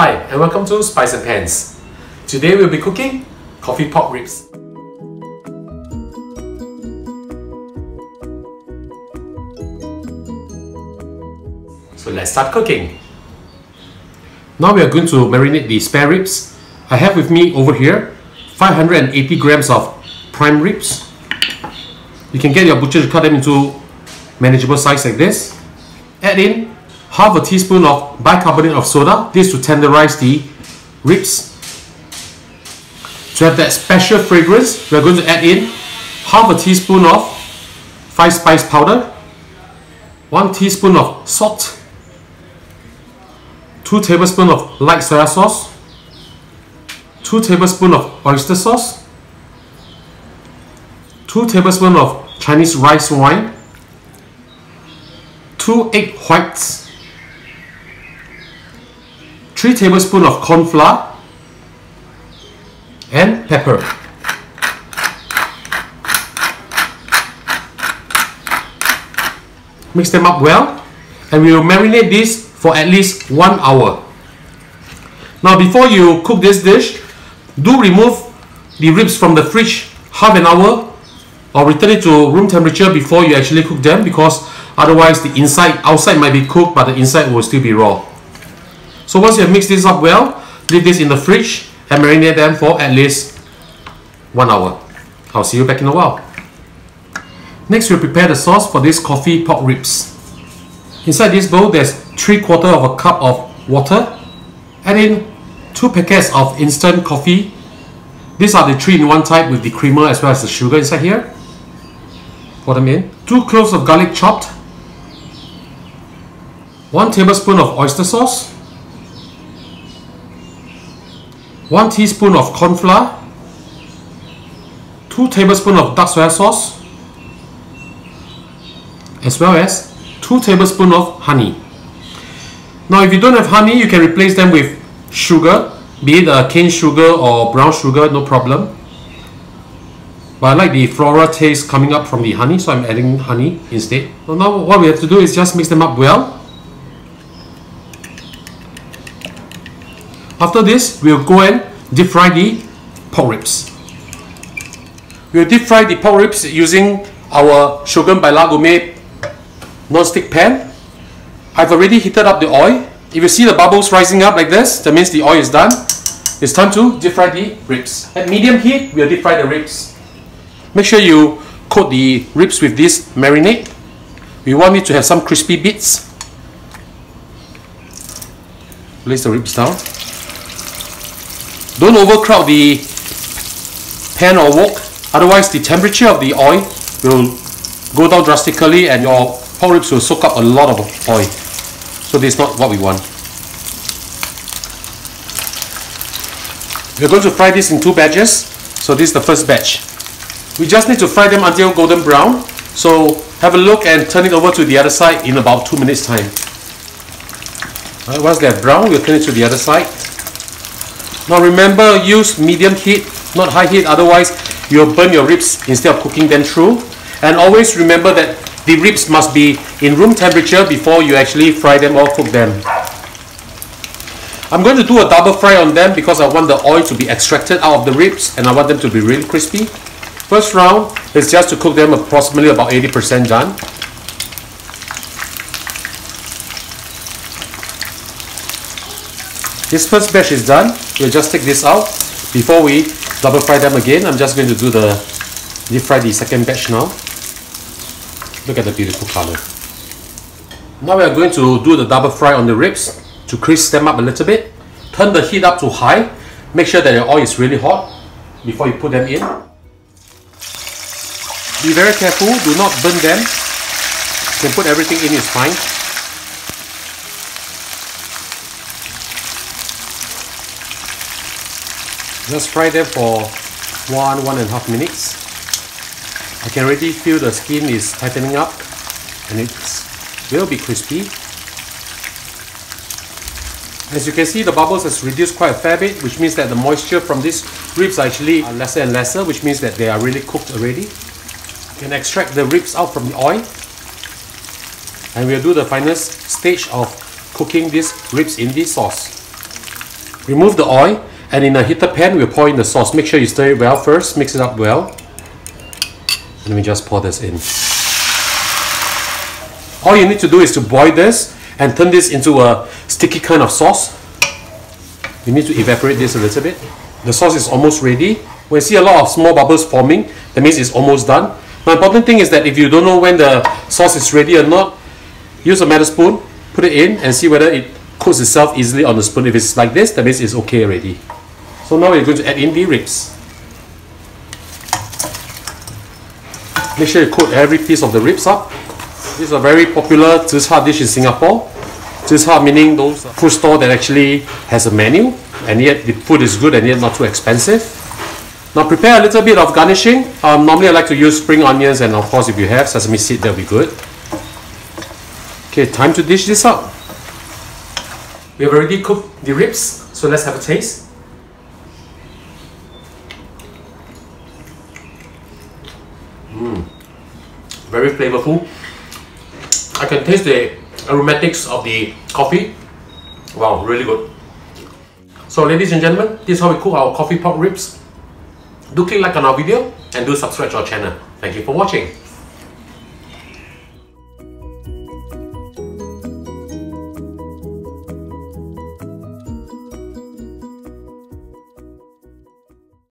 Hi and welcome to Spice and Pans. Today we'll be cooking coffee pork ribs. So let's start cooking. Now we are going to marinate the spare ribs. I have with me over here 580 grams of prime ribs. You can get your butcher to cut them into manageable size like this. Add in half a teaspoon of bicarbonate of soda, this to tenderize the ribs. To have that special fragrance, we are going to add in half a teaspoon of 5-spice powder, 1 teaspoon of salt, 2 tablespoons of light soya sauce, 2 tablespoons of oyster sauce, 2 tablespoons of Chinese rice wine, 2 egg whites, 3 tablespoons of corn flour, and pepper. Mix them up well, and we will marinate this for at least 1 hour. Now before you cook this dish, do remove the ribs from the fridge half an hour or return it to room temperature before you actually cook them, because otherwise the outside might be cooked but the inside will still be raw. So once you have mixed this up well, leave this in the fridge and marinate them for at least 1 hour. I'll see you back in a while. Next, we'll prepare the sauce for this coffee pork ribs. Inside this bowl, there's 3/4 of a cup of water. Add in 2 packets of instant coffee. These are the 3-in-1 type with the creamer as well as the sugar inside here. Pour them in. 2 cloves of garlic chopped. 1 tablespoon of oyster sauce. 1 teaspoon of corn flour, 2 tablespoons of dark soya sauce, as well as 2 tablespoons of honey. Now if you don't have honey, you can replace them with sugar, be it cane sugar or brown sugar, no problem. But I like the floral taste coming up from the honey, so I'm adding honey instead. So now what we have to do is just mix them up well. After this, we'll go and deep fry the pork ribs. We'll deep fry the pork ribs using our Shogun by Gourmet non-stick pan. I've already heated up the oil. If you see the bubbles rising up like this, that means the oil is done. It's time to deep fry the ribs. At medium heat, we'll deep fry the ribs. Make sure you coat the ribs with this marinade. We want it to have some crispy bits. Place the ribs down. Don't overcrowd the pan or wok, otherwise the temperature of the oil will go down drastically and your pork ribs will soak up a lot of oil. So this is not what we want. We're going to fry this in 2 batches. So this is the first batch. We just need to fry them until golden brown. So have a look and turn it over to the other side in about 2 minutes time. Once they're brown, we'll turn it to the other side. Now remember, use medium heat, not high heat, otherwise you'll burn your ribs instead of cooking them through. And always remember that the ribs must be in room temperature before you actually fry them or cook them. I'm going to do a double fry on them because I want the oil to be extracted out of the ribs and I want them to be really crispy. First round is just to cook them approximately about 80% done. This first batch is done. We'll just take this out before we double fry them again. I'm just going to do the deep fry the second batch now. Look at the beautiful color. Now we are going to do the double fry on the ribs to crisp them up a little bit. Turn the heat up to high. Make sure that your oil is really hot before you put them in. Be very careful, do not burn them. You can put everything in, it's fine. Just fry them for 1.5 minutes. I can already feel the skin is tightening up and it will be crispy. As you can see, the bubbles has reduced quite a fair bit, which means that the moisture from these ribs are actually lesser and lesser, which means that they are really cooked already. You can extract the ribs out from the oil. And we'll do the final stage of cooking these ribs in this sauce. Remove the oil, and in a heated pan, we'll pour in the sauce. Make sure you stir it well first, mix it up well. Let me just pour this in. All you need to do is to boil this and turn this into a sticky kind of sauce. You need to evaporate this a little bit. The sauce is almost ready. When you see a lot of small bubbles forming, that means it's almost done. The important thing is that if you don't know when the sauce is ready or not, use a metal spoon, put it in and see whether it cooks itself easily on the spoon. If it's like this, that means it's okay already. So now we're going to add in the ribs. Make sure you coat every piece of the ribs up. This is a very popular zi char dish in Singapore. Zi char meaning those food store that actually has a menu, and yet the food is good and yet not too expensive. Now prepare a little bit of garnishing. Normally I like to use spring onions, and of course if you have sesame seed, that will be good. Okay, time to dish this up. We have already cooked the ribs, so let's have a taste. Very flavorful. I can taste the aromatics of the coffee. Wow, really good. So ladies and gentlemen, this is how we cook our coffee pork ribs. Do click like on our video and do subscribe to our channel. Thank you for watching.